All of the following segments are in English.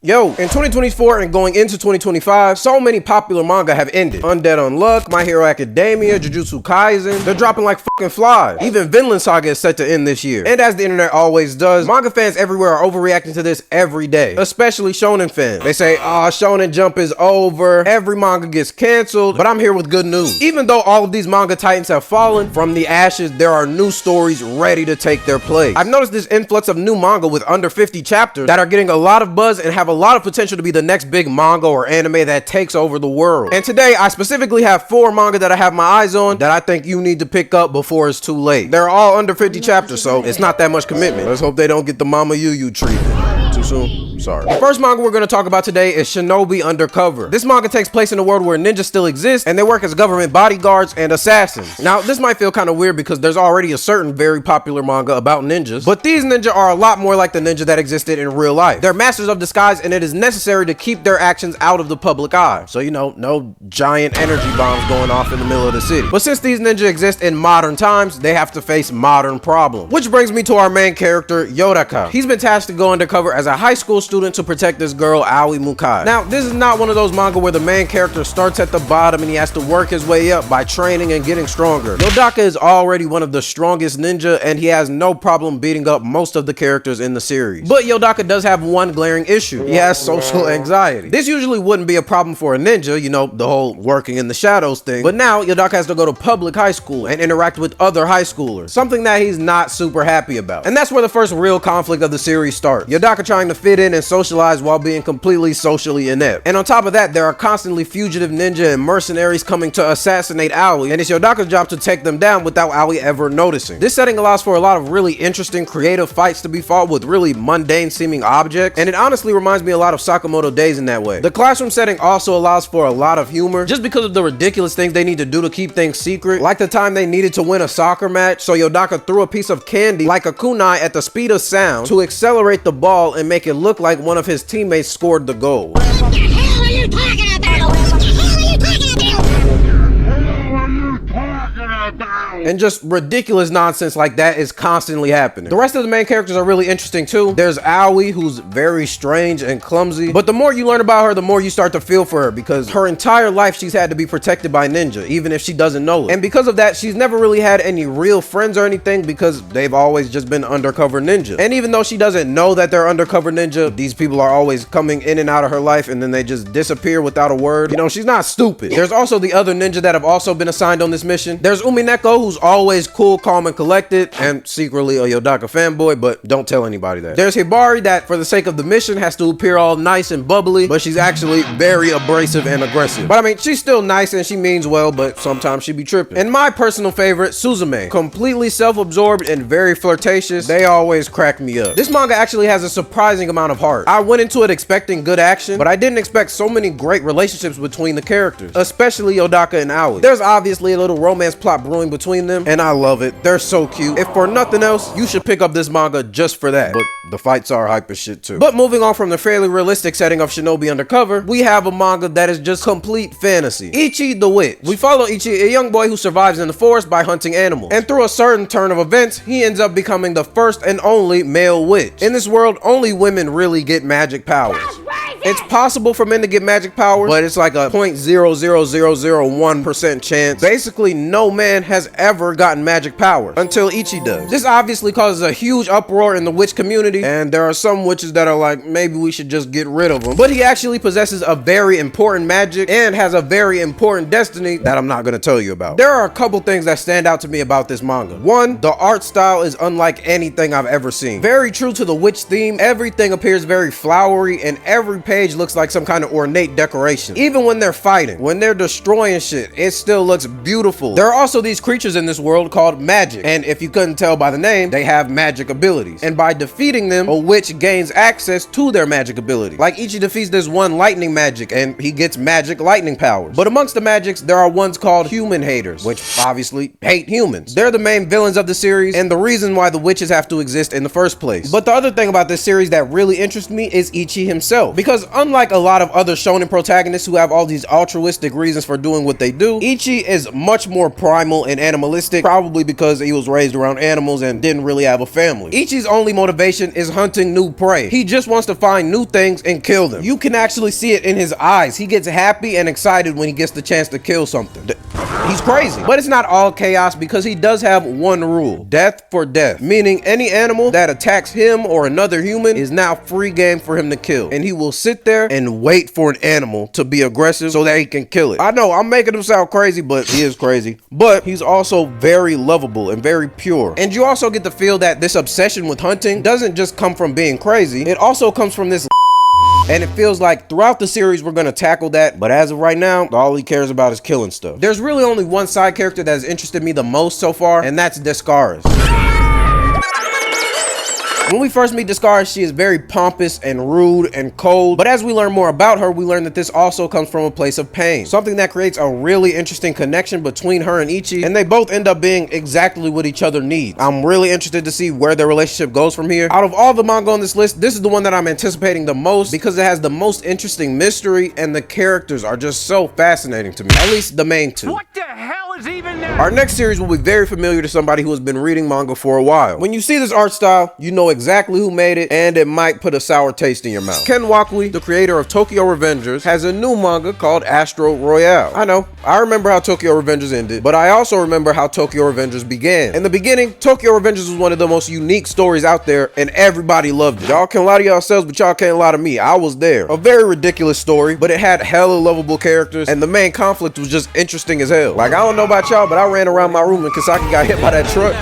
Yo, in 2024 and going into 2025, so many popular manga have ended. Undead Unluck, My Hero Academia, Jujutsu Kaisen, they're dropping like fucking flies. Even Vinland Saga is set to end this year. And as the internet always does, manga fans everywhere are overreacting to this every day, especially shonen fans. They say, Shonen Jump is over, every manga gets canceled, but I'm here with good news. Even though all of these manga titans have fallen from the ashes, there are new stories ready to take their place. I've noticed this influx of new manga with under 50 chapters that are getting a lot of buzz and have a lot of potential to be the next big manga or anime that takes over the world. And today I specifically have 4 manga that I have my eyes on that I think you need to pick up before it's too late. They're all under 50 chapters, so it's not that much commitment. Let's hope they don't get the Mama Yu treatment. Too soon? Sorry. The first manga we're going to talk about today is Shinobi Undercover. This manga takes place in a world where ninjas still exist and they work as government bodyguards and assassins. Now, this might feel kind of weird because there's already a certain very popular manga about ninjas, but these ninja are a lot more like the ninja that existed in real life. They're masters of disguise and it is necessary to keep their actions out of the public eye. So, you know, no giant energy bombs going off in the middle of the city. But since these ninja exist in modern times, they have to face modern problems. Which brings me to our main character, Yourrage. He's been tasked to go undercover as a high school student to protect this girl, Aoi Mukai. Now, this is not one of those manga where the main character starts at the bottom and he has to work his way up by training and getting stronger. Yourrage is already one of the strongest ninja and he has no problem beating up most of the characters in the series. But Yourrage does have one glaring issue. He has social anxiety. This usually wouldn't be a problem for a ninja, you know, the whole working in the shadows thing. But now, Yourrage has to go to public high school and interact with other high schoolers, something that he's not super happy about. And that's where the first real conflict of the series starts. Yourrage trying to fit in and socialize while being completely socially inept. And on top of that, there are constantly fugitive ninja and mercenaries coming to assassinate Aoi, and it's Yourrage's job to take them down without Aoi ever noticing. This setting allows for a lot of really interesting, creative fights to be fought with really mundane seeming objects, and it honestly reminds me a lot of Sakamoto Days in that way. The classroom setting also allows for a lot of humor, just because of the ridiculous things they need to do to keep things secret, like the time they needed to win a soccer match, so Yourrage threw a piece of candy like a kunai at the speed of sound to accelerate the ball and make it look like one of his teammates scored the goal. What the hell are you talking about? What the hell are you talking about? And just ridiculous nonsense like that is constantly happening. The rest of the main characters are really interesting too. There's Aoi, who's very strange and clumsy, but the more you learn about her, the more you start to feel for her because her entire life she's had to be protected by ninja, even if she doesn't know it. And because of that, she's never really had any real friends or anything because they've always just been undercover ninja. And even though she doesn't know that they're undercover ninja, these people are always coming in and out of her life and then they just disappear without a word. You know, she's not stupid. There's also the other ninja that have also been assigned on this mission. There's Umineko, who's always cool, calm, and collected, and secretly a Yourrage fanboy, but don't tell anybody that. There's Hibari that, for the sake of the mission, has to appear all nice and bubbly, but she's actually very abrasive and aggressive. But I mean, she's still nice and she means well, but sometimes she be tripping. And my personal favorite, Suzume, completely self-absorbed and very flirtatious. They always crack me up. This manga actually has a surprising amount of heart. I went into it expecting good action, but I didn't expect so many great relationships between the characters, especially Yourrage and Aoi. There's obviously a little romance plot brewing between them, and I love it. They're so cute. If for nothing else, you should pick up this manga just for that. But the fights are hype as shit too. But moving on from the fairly realistic setting of Shinobi Undercover, we have a manga that is just complete fantasy. Ichi The Witch. We follow Ichi, a young boy who survives in the forest by hunting animals. And through a certain turn of events, he ends up becoming the first and only male witch. In this world, only women really get magic powers. It's possible for men to get magic powers, but it's like a 0.00001% chance. Basically, no man has ever gotten magic powers until Ichi does. This obviously causes a huge uproar in the witch community, and there are some witches that are like, maybe we should just get rid of him. But he actually possesses a very important magic and has a very important destiny that I'm not gonna tell you about. There are a couple things that stand out to me about this manga. One, the art style is unlike anything I've ever seen. Very true to the witch theme, everything appears very flowery and every page looks like some kind of ornate decoration. Even when they're fighting, when they're destroying shit, it still looks beautiful. There are also these creatures in this world called magic, and if you couldn't tell by the name, they have magic abilities. And by defeating them, a witch gains access to their magic ability. Like Ichi defeats this one lightning magic, and he gets magic lightning powers. But amongst the magics, there are ones called human haters, which obviously hate humans. They're the main villains of the series, and the reason why the witches have to exist in the first place. But the other thing about this series that really interests me is Ichi himself, because because unlike a lot of other shonen protagonists who have all these altruistic reasons for doing what they do, Ichi is much more primal and animalistic, probably because he was raised around animals and didn't really have a family. Ichi's only motivation is hunting new prey. He just wants to find new things and kill them. You can actually see it in his eyes. He gets happy and excited when he gets the chance to kill something. He's crazy. But it's not all chaos because he does have one rule: death for death, meaning any animal that attacks him or another human is now free game for him to kill, and he will sit there and wait for an animal to be aggressive so that he can kill it. I know I'm making him sound crazy, but he is crazy. But he's also very lovable and very pure. And you also get the feel that this obsession with hunting doesn't just come from being crazy, it also comes from this. And it feels like throughout the series we're gonna tackle that, but as of right now, all he cares about is killing stuff. There's really only one side character that has interested me the most so far, and that's Descaris. When we first meet Descaris, she is very pompous and rude and cold, but as we learn more about her, we learn that this also comes from a place of pain, something that creates a really interesting connection between her and Ichi, and they both end up being exactly what each other need. I'm really interested to see where their relationship goes from here. Out of all the manga on this list, this is the one that I'm anticipating the most because it has the most interesting mystery and the characters are just so fascinating to me, at least the main two. What the hell is even that? Our next series will be very familiar to somebody who has been reading manga for a while. When you see this art style, you know exactly who made it, and it might put a sour taste in your mouth. Ken Wakui, the creator of Tokyo Revengers, has a new manga called Astro Royale. I know, I remember how Tokyo Revengers ended, but I also remember how Tokyo Revengers began. In the beginning, Tokyo Revengers was one of the most unique stories out there, and everybody loved it. Y'all can lie to yourselves, but y'all can't lie to me. I was there. A very ridiculous story, but it had hella lovable characters, and the main conflict was just interesting as hell. Like, I don't know about y'all, but I ran around my room and Kasaki got hit by that truck.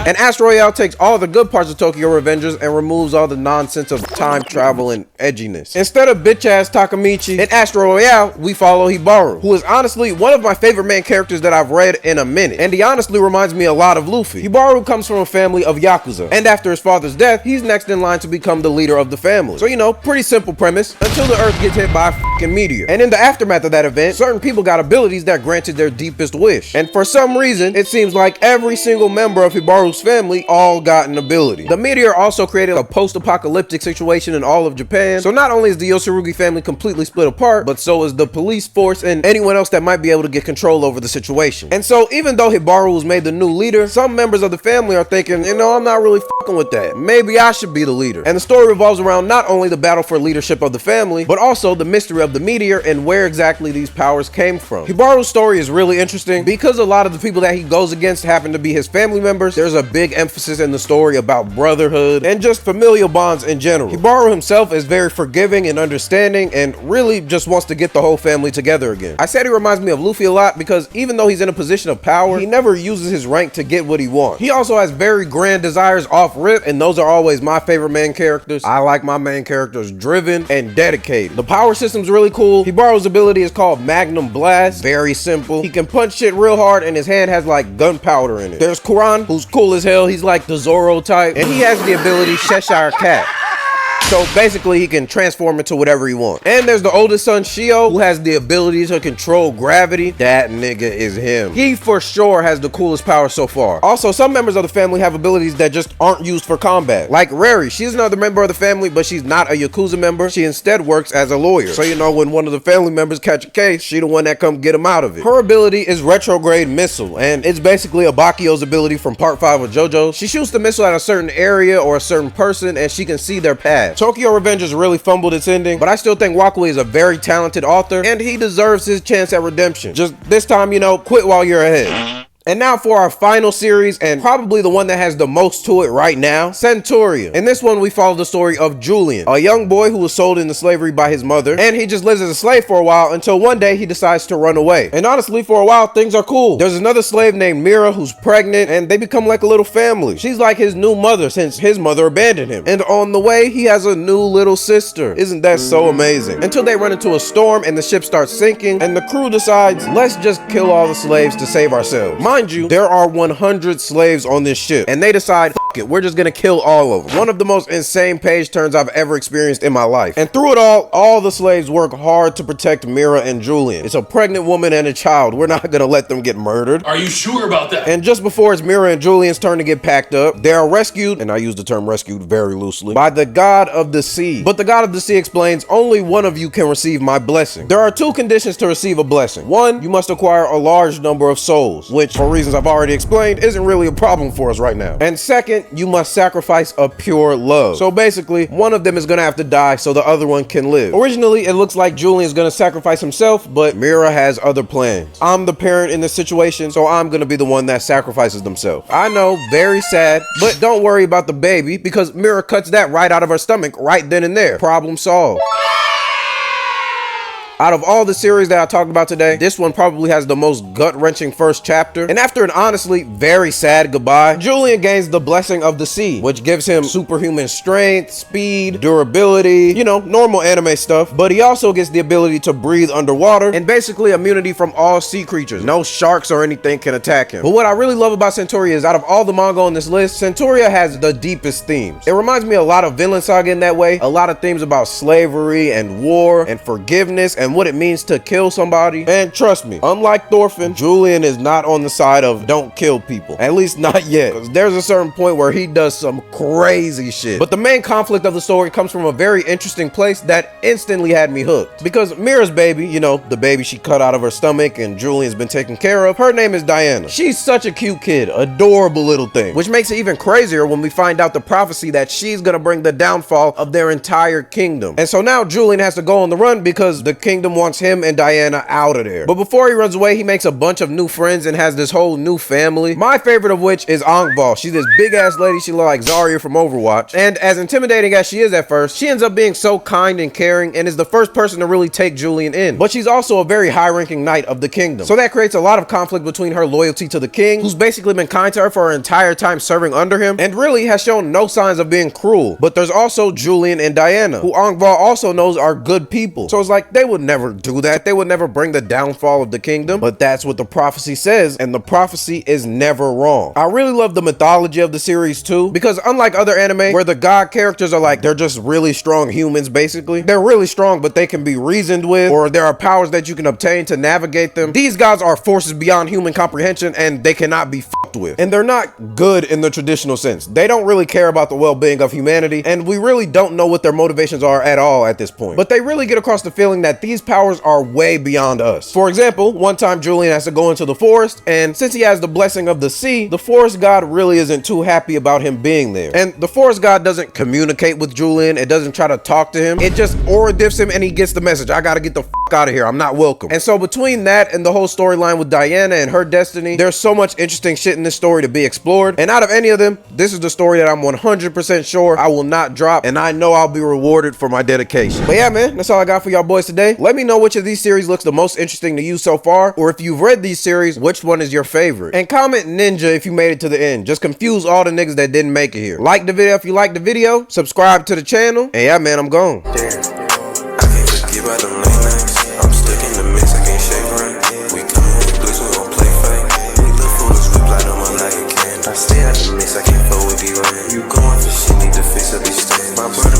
And Astro Royale takes all the good parts of Tokyo Revengers and removes all the nonsense of time travel and edginess. Instead of bitch-ass Takamichi, in Astro Royale, we follow Hibaru, who is honestly one of my favorite main characters that I've read in a minute. And he honestly reminds me a lot of Luffy. Hibaru comes from a family of Yakuza, and after his father's death, he's next in line to become the leader of the family. So, you know, pretty simple premise, until the Earth gets hit by a fucking meteor. And in the aftermath of that event, certain people got abilities that granted their deepest wish. And for some reason, it seems like every single member of Hibaru's family all got an ability. The meteor also created a post-apocalyptic situation in all of Japan, so not only is the Yoshiragi family completely split apart, but so is the police force and anyone else that might be able to get control over the situation. And so even though Hibaru was made the new leader, some members of the family are thinking, you know, I'm not really fucking with that. Maybe I should be the leader. And the story revolves around not only the battle for leadership of the family, but also the mystery of the meteor and where exactly these powers came from. Hibaru's story is really interesting because a lot of the people that he goes against happen to be his family members. There's a big emphasis in the story about brotherhood and just familial bonds in general. Hibaru himself is very forgiving and understanding and really just wants to get the whole family together again. I said he reminds me of Luffy a lot because even though he's in a position of power, he never uses his rank to get what he wants. He also has very grand desires off rip, and those are always my favorite main characters. I like my main characters driven and dedicated. The power system's really cool. Hibaru's ability is called Magnum Blast. Very simple. He can punch shit real hard and his hand has like gunpowder in it. There's Kuran, who's cool as hell. He's like the Zoro type, and he has the ability Cheshire Cat. So basically he can transform into whatever he wants. And there's the oldest son, Shio, who has the ability to control gravity. That nigga is him. He for sure has the coolest power so far. Also, some members of the family have abilities that just aren't used for combat. Like Rary, she's another member of the family, but she's not a Yakuza member. She instead works as a lawyer. So you know when one of the family members catch a case, she the one that come get him out of it. Her ability is Retrograde Missile, and it's basically a Bakio's ability from part 5 of JoJo's. She shoots the missile at a certain area or a certain person, and she can see their path. Tokyo Revengers really fumbled its ending, but I still think Wakui is a very talented author, and he deserves his chance at redemption. Just this time, you know, quit while you're ahead. And now for our final series, and probably the one that has the most to it right now, Centuria. In this one, we follow the story of Julian, a young boy who was sold into slavery by his mother, and he just lives as a slave for a while until one day he decides to run away. And honestly, for a while, things are cool. There's another slave named Mira who's pregnant, and they become like a little family. She's like his new mother since his mother abandoned him. And on the way, he has a new little sister. Isn't that so amazing? Until they run into a storm and the ship starts sinking, and the crew decides, let's just kill all the slaves to save ourselves. Mind you, there are 100 slaves on this ship, and they decide, fuck it, we're just gonna kill all of them. One of the most insane page turns I've ever experienced in my life. And through it all the slaves work hard to protect Mira and Julian. It's a pregnant woman and a child. We're not gonna let them get murdered. Are you sure about that? And just before it's Mira and Julian's turn to get packed up, they are rescued, and I use the term rescued very loosely, by the god of the sea. But the god of the sea explains, only one of you can receive my blessing. There are two conditions to receive a blessing. One, you must acquire a large number of souls, which for reasons I've already explained isn't really a problem for us right now. And second, you must sacrifice a pure love. So basically, one of them is gonna have to die so the other one can live. Originally, it looks like Julian's gonna sacrifice himself, but Mira has other plans. I'm the parent in this situation, so I'm gonna be the one that sacrifices themselves. I know, very sad, but don't worry about the baby because Mira cuts that right out of her stomach right then and there. Problem solved. Out of all the series that I talked about today, this one probably has the most gut-wrenching first chapter. And after an honestly very sad goodbye, Julian gains the blessing of the sea, which gives him superhuman strength, speed, durability, you know, normal anime stuff. But he also gets the ability to breathe underwater and basically immunity from all sea creatures. No sharks or anything can attack him. But what I really love about Centuria is out of all the manga on this list, Centuria has the deepest themes. It reminds me a lot of Vinland Saga in that way. A lot of themes about slavery and war and forgiveness and what it means to kill somebody. And trust me, unlike Thorfinn, Julian is not on the side of don't kill people. At least not yet. 'Cause there's a certain point where he does some crazy shit. But the main conflict of the story comes from a very interesting place that instantly had me hooked. Because Mira's baby, you know, the baby she cut out of her stomach and Julian's been taken care of, her name is Diana. She's such a cute kid, adorable little thing. Which makes it even crazier when we find out the prophecy that she's gonna bring the downfall of their entire kingdom. And so now Julian has to go on the run because the kingdom wants him and Diana out of there. But before he runs away, he makes a bunch of new friends and has this whole new family. My favorite of which is Angval. She's this big ass lady. She looks like Zarya from Overwatch. And as intimidating as she is at first, she ends up being so kind and caring and is the first person to really take Julian in. But she's also a very high ranking knight of the kingdom. So that creates a lot of conflict between her loyalty to the king, who's basically been kind to her for her entire time serving under him, and really has shown no signs of being cruel. But there's also Julian and Diana, who Angval also knows are good people. So it's like they would never do that. They would never bring the downfall of the kingdom, but that's what the prophecy says, and the prophecy is never wrong. I really love the mythology of the series too, because unlike other anime where the god characters are like, they're just really strong humans basically. They're really strong, but they can be reasoned with, or there are powers that you can obtain to navigate them. These gods are forces beyond human comprehension, and they cannot be fucked with. And they're not good in the traditional sense. They don't really care about the well-being of humanity, and we really don't know what their motivations are at all at this point. But they really get across the feeling that these powers are way beyond us. For example, one time Julian has to go into the forest, and since he has the blessing of the sea, the forest god really isn't too happy about him being there. And the forest god doesn't communicate with Julian. It doesn't try to talk to him. It just aura diffs him and he gets the message. I gotta get the fuck out of here. I'm not welcome. And so between that and the whole storyline with Diana and her destiny, there's so much interesting shit in this story to be explored. And out of any of them, this is the story that I'm 100% sure I will not drop, and I know I'll be rewarded for my dedication. But yeah, man, that's all I got for y'all boys today. Let me know which of these series looks the most interesting to you so far, or if you've read these series, which one is your favorite? And comment ninja if you made it to the end. Just confuse all the niggas that didn't make it here. Like the video if you liked the video, subscribe to the channel, and yeah, man, I'm gone. Damn, I can't forget about them late nights. I'm stuck in the mix, I can't shake right. We come with Bleach, we gon' play fight. We look foolish, we blind on my like a can. I stay out the mix, I can't fuck with you right. You going for shit, need to fix up these things. My brother